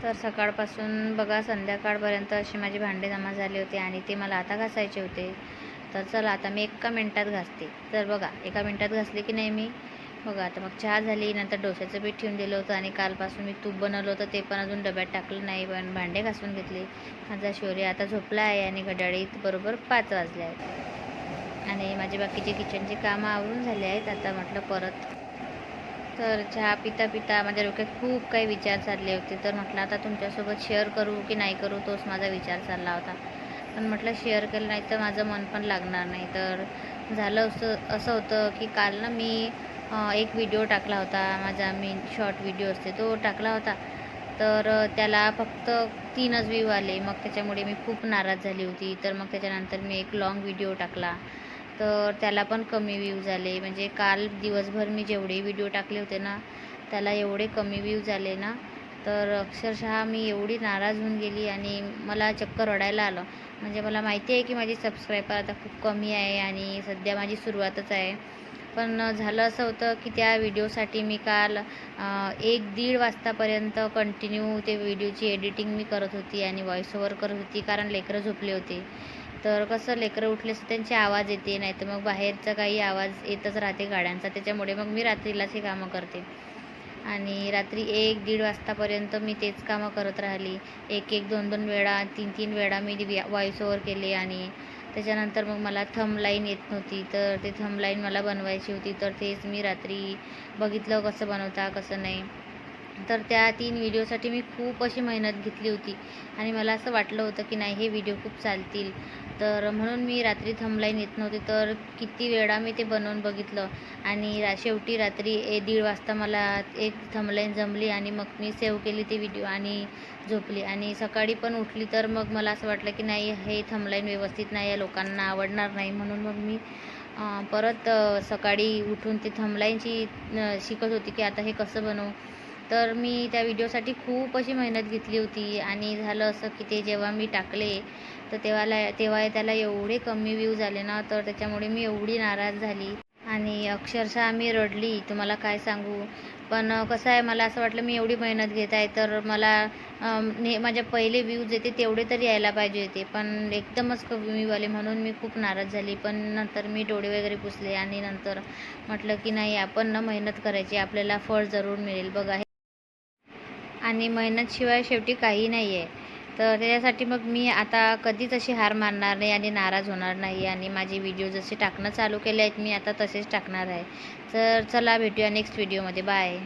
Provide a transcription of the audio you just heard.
तर सकाळपासून बघा संध्याकाळपर्यंत असे माझे भांडे जमा झाले होते आणि ते मला आता घासायचे होते. तर चला आता मी 1 मिनिटात घासते. तर बघा 1 मिनिटात घासले की नाही मी. बघा आता मग चहा झाली, नंतर डोश्याचं पीठ ठेवून दिलं होतं आणि कालपासून मी तूप बनवलं होतं ते पण अजून डब्यात टाकलं नाही, पण भांडे घासून घेतले. माझा शौर्य आता झोपला आहे आणि घड्याळीत बरोबर 5 वाजले आहेत आणि माझे बाकीचे किचनचे कामं आवरून झाले आहेत. आता म्हटलं परत तर चहा पिता पिता माझ्या डोक्यात खूप काही विचार चालले होते. तर म्हटलं आता तुमच्यासोबत शेअर करू की नाही करू, तोच माझा विचार चालला होता. पण म्हटलं शेअर केलं नाही तर माझं मन पण लागणार नाही. तर झालं असं होतं की काल ना मी एक व्हिडिओ टाकला होता माझा, मी शॉर्ट व्हिडिओ असते तो टाकला होता. तर त्याला फक्त 3च व्ह्यू आले. मग त्याच्यामुळे मी खूप नाराज झाली होती. तर मग त्याच्यानंतर मी एक लाँग व्हिडिओ टाकला, तर त्याला पण कमी व्ह्यूज आले. म्हणजे काल दिवसभर मी जेवढे व्हिडिओ टाकले होते ना, त्याला एवढे कमी व्ह्यूज आले ना, तर अक्षरशः मी एवढी नाराज होऊन गेली आणि मला चक्क रडायला आलं. म्हणजे मला माहिती आहे की माझी सबस्क्रायबर आता खूप कमी आहे आणि सध्या माझी सुरुवातच आहे. पण झालं असं होतं की त्या व्हिडिओसाठी मी काल 1-1.5 वाजतापर्यंत कंटिन्यू ते व्हिडिओची एडिटिंग मी करत होती आणि व्हॉईस ओव्हर करत होती, कारण लेकरं झोपले होते. तर कसं लेकरं उठले असं त्यांचे आवाज येते, नाही तर मग बाहेरचा काही आवाज येतच राहते गाड्यांचा. त्याच्यामुळे मग मी रात्रीलाच हे कामं करते आणि रात्री 1-1.5 वाजतापर्यंत मी तेच कामं करत राहिली. 1-1, 2-2 वेळा, 3-3 वेळा मी व्हॉईस ओव्हर केले आणि त्याच्यानंतर मग मला थंबलाईन येत नव्हती. तर ते थंबलाईन मला बनवायची होती. तर तेच मी रात्री बघितलं कसं बनवता कसं नाही. तर त्या 3 व्हिडिओसाठी मी खूप अशी मेहनत घेतली होती आणि मला असं वाटलं होतं की नाही हे व्हिडिओ खूप चालतील. तर म्हणून मी रात्री थंबलाईन येत नव्हती, तर किती वेळा मी ते बनवून बघितलं आणि शेवटी रात्री 1-1.5 वाजता मला एक थंबलाईन जमली आणि मग मी सेव्ह केली ती व्हिडिओ आणि झोपली. आणि सकाळी पण उठली तर मग मला असं वाटलं की नाही हे थंबलाईन व्यवस्थित नाही आहे, लोकांना आवडणार नाही. म्हणून मग मी परत सकाळी उठून ते थंबलाईनची शिकत होती की आता हे कसं बनवू. तर मी त्या व्हिडिओसाठी खूप अशी मेहनत घेतली होती आणि झालं असं की ते जेव्हा मी टाकले तर तेव्हा त्याला एवढे कमी व्ह्यूज आले ना, तर त्याच्यामुळे मी एवढी नाराज झाली आणि अक्षरशः मी रडली, तुम्हाला काय सांगू. पण कसं आहे, मला असं वाटलं मी एवढी मेहनत घेत आहे तर मला माझ्या पहिले व्ह्यूज येते तेवढे तरी यायला पाहिजे होते, पण एकदमच कमी व्ह्यू आले म्हणून मी खूप नाराज झाली. पण नंतर मी डोळे वगैरे पुसले आणि नंतर म्हटलं की नाही आपण ना मेहनत करायची, आपल्याला फळ जरूर मिळेल बघा. आणि मेहनतशिवाय शेवटी काही नाही आहे. तर त्याच्यासाठी मग मी आता कधीच अशी हार मानणार नाही आणि नाराज होणार नाही आणि माझे व्हिडिओ जसे टाकणं चालू केले आहेत मी आता तसेच टाकणार आहे. तर चला भेटूया नेक्स्ट व्हिडिओमध्ये. बाय.